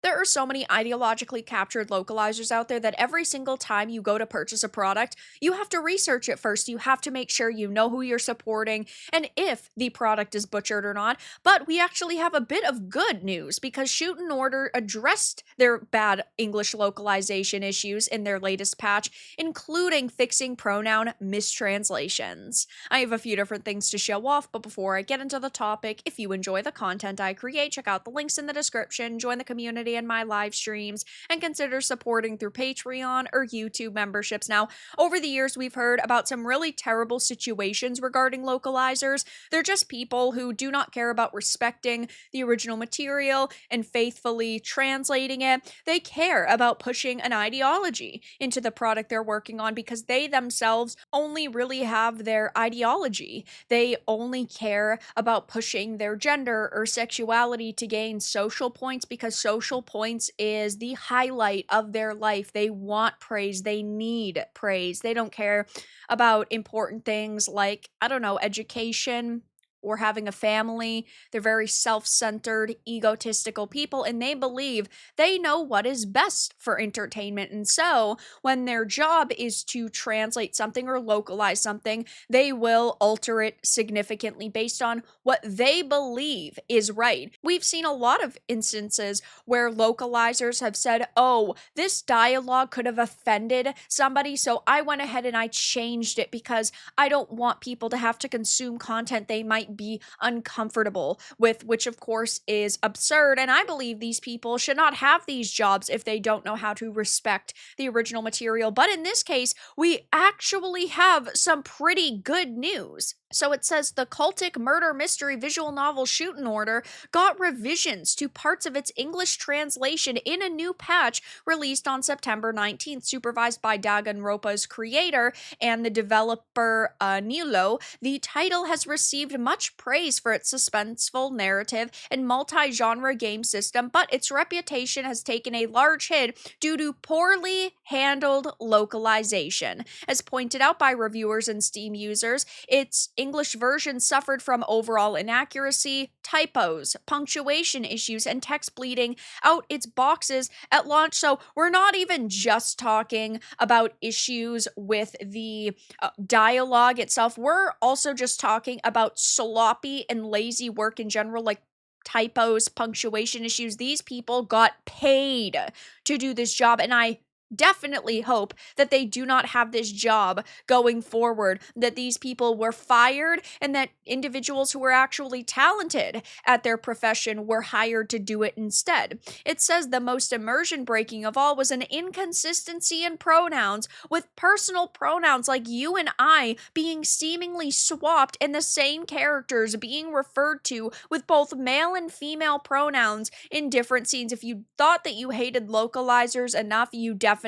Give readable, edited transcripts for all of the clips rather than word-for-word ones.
There are so many ideologically captured localizers out there that every single time you go to purchase a product, you have to research it first. You have to make sure you know who you're supporting and if the product is butchered or not. But we actually have a bit of good news because Shuten Order addressed their bad English localization issues in their latest patch, including fixing pronoun mistranslations. I have a few different things to show off, but before I get into the topic, if you enjoy the content I create, check out the links in the description, join the community in my live streams, and consider supporting through Patreon or YouTube memberships. Now, over the years, we've heard about some really terrible situations regarding localizers. They're just people who do not care about respecting the original material and faithfully translating it. They care about pushing an ideology into the product they're working on because they themselves only really have their ideology. They only care about pushing their gender or sexuality to gain social points because social points is the highlight of their life. They want praise, they need praise. They don't care about important things like, I don't know, education or having a family. They're very self centered, egotistical people, and they believe they know what is best for entertainment. And so, when their job is to translate something or localize something, they will alter it significantly based on what they believe is right. We've seen a lot of instances where localizers have said, oh, this dialogue could have offended somebody, so I went ahead and I changed it because I don't want people to have to consume content they might be uncomfortable with, which of course is absurd. And I believe these people should not have these jobs if they don't know how to respect the original material. But in this case, we actually have some pretty good news. So it says the cultic murder mystery visual novel Shootin' Order got revisions to parts of its English translation in a new patch released on September 19th, supervised by Danganronpa's creator and the developer Nilo. The title has received much praise for its suspenseful narrative and multi-genre game system, but its reputation has taken a large hit due to poorly handled localization. As pointed out by reviewers and Steam users, its English version suffered from overall inaccuracy, typos, punctuation issues, and text bleeding out its boxes at launch. So we're not even just talking about issues with the dialogue itself. We're also just talking about sloppy and lazy work in general, like typos, punctuation issues. These people got paid to do this job, and I definitely hope that they do not have this job going forward, that these people were fired and that individuals who were actually talented at their profession were hired to do it instead. It says the most immersion breaking of all was an inconsistency in pronouns, with personal pronouns like you and I being seemingly swapped and the same characters being referred to with both male and female pronouns in different scenes. If you thought that you hated localizers enough, you definitely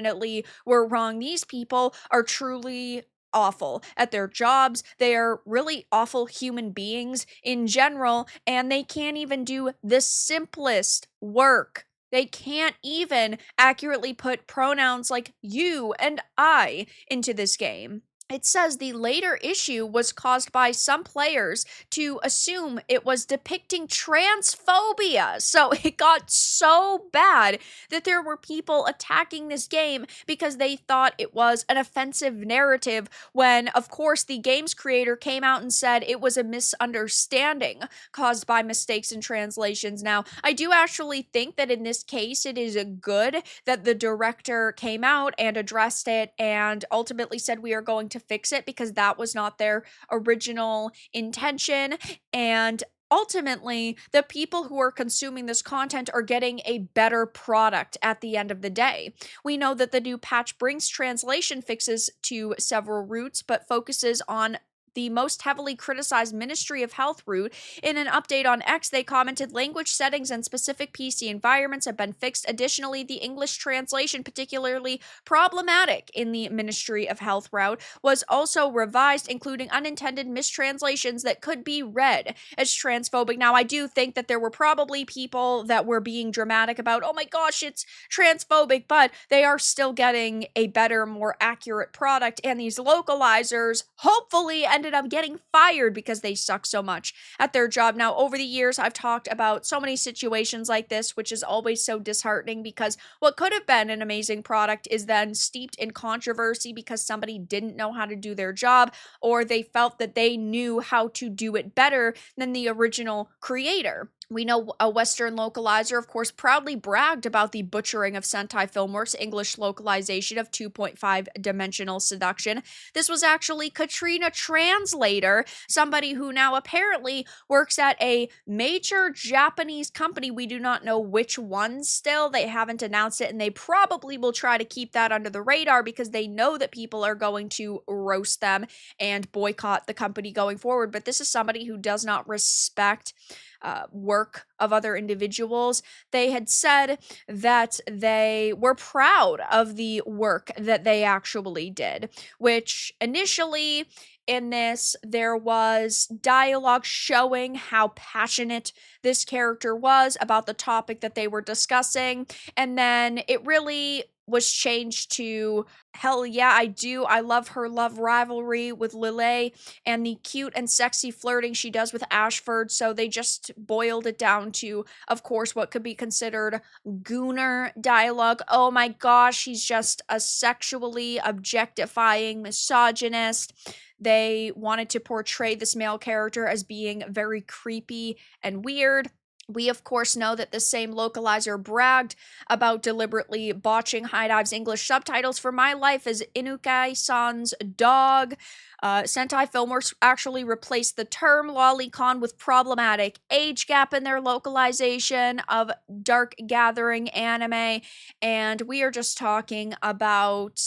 were wrong. These people are truly awful at their jobs. They are really awful human beings in general, and they can't even do the simplest work. They can't even accurately put pronouns like you and I into this game. It says the later issue was caused by some players to assume it was depicting transphobia. So it got so bad that there were people attacking this game because they thought it was an offensive narrative, when, of course, the game's creator came out and said it was a misunderstanding caused by mistakes in translations. Now, I do actually think that in this case, it is good that the director came out and addressed it and ultimately said we are going to fix it, because that was not their original intention. And ultimately, the people who are consuming this content are getting a better product at the end of the day. We know that the new patch brings translation fixes to several routes, but focuses on the most heavily criticized Ministry of Health route. In an update on X, they commented language settings and specific PC environments have been fixed. Additionally, the English translation, particularly problematic in the Ministry of Health route, was also revised, including unintended mistranslations that could be read as transphobic. Now, I do think that there were probably people that were being dramatic about, oh my gosh, it's transphobic, but they are still getting a better, more accurate product, and these localizers, hopefully, and ended up getting fired because they suck so much at their job. Now, over the years, I've talked about so many situations like this, which is always so disheartening because what could have been an amazing product is then steeped in controversy because somebody didn't know how to do their job, or they felt that they knew how to do it better than the original creator. We know a Western localizer, of course, proudly bragged about the butchering of Sentai Filmworks' English localization of 2.5 Dimensional Seduction. This was actually Katrina Translator, somebody who now apparently works at a major Japanese company. We do not know which one still. They haven't announced it, and they probably will try to keep that under the radar because they know that people are going to roast them and boycott the company going forward. But this is somebody who does not respect work of other individuals. They had said that they were proud of the work that they actually did, which initially in this, there was dialogue showing how passionate this character was about the topic that they were discussing. And then it really was changed to, hell yeah, I do. I love her love rivalry with Lille and the cute and sexy flirting she does with Ashford. So they just boiled it down to, of course, what could be considered gooner dialogue. Oh my gosh, he's just a sexually objectifying misogynist. They wanted to portray this male character as being very creepy and weird. We, of course, know that the same localizer bragged about deliberately botching High Dive's English subtitles for My Life as Inukai-san's dog. Sentai Filmworks actually replaced the term lolicon with problematic age gap in their localization of Dark Gathering anime. And we are just talking about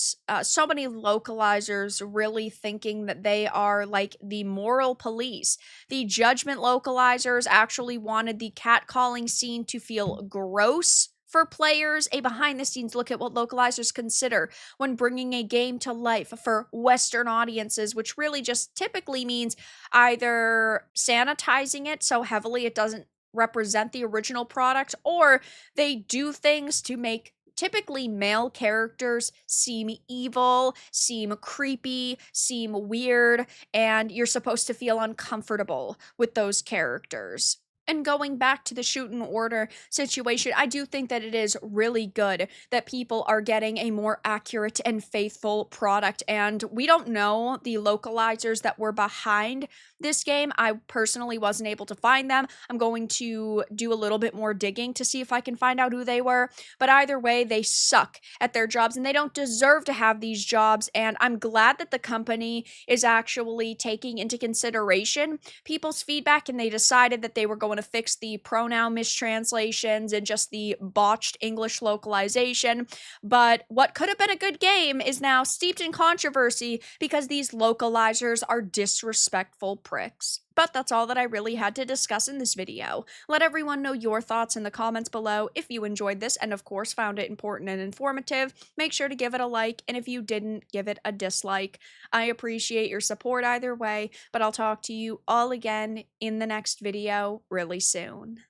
so many localizers really thinking that they are like the moral police. The Judgment localizers actually wanted the catcalling scene to feel gross for players. A behind the scenes look at what localizers consider when bringing a game to life for Western audiences, which really just typically means either sanitizing it so heavily it doesn't represent the original product, or they do things to make typically male characters seem evil, seem creepy, seem weird, and you're supposed to feel uncomfortable with those characters. And going back to the Shuten order situation, I do think that it is really good that people are getting a more accurate and faithful product. And we don't know the localizers that were behind this game. I personally wasn't able to find them. I'm going to do a little bit more digging to see if I can find out who they were. But either way, they suck at their jobs and they don't deserve to have these jobs. And I'm glad that the company is actually taking into consideration people's feedback, and they decided that they were going to fix the pronoun mistranslations and just the botched English localization. But what could have been a good game is now steeped in controversy because these localizers are disrespectful pricks. But that's all that I really had to discuss in this video. Let everyone know your thoughts in the comments below. If you enjoyed this and of course found it important and informative, make sure to give it a like, and if you didn't, give it a dislike. I appreciate your support either way, but I'll talk to you all again in the next video really soon.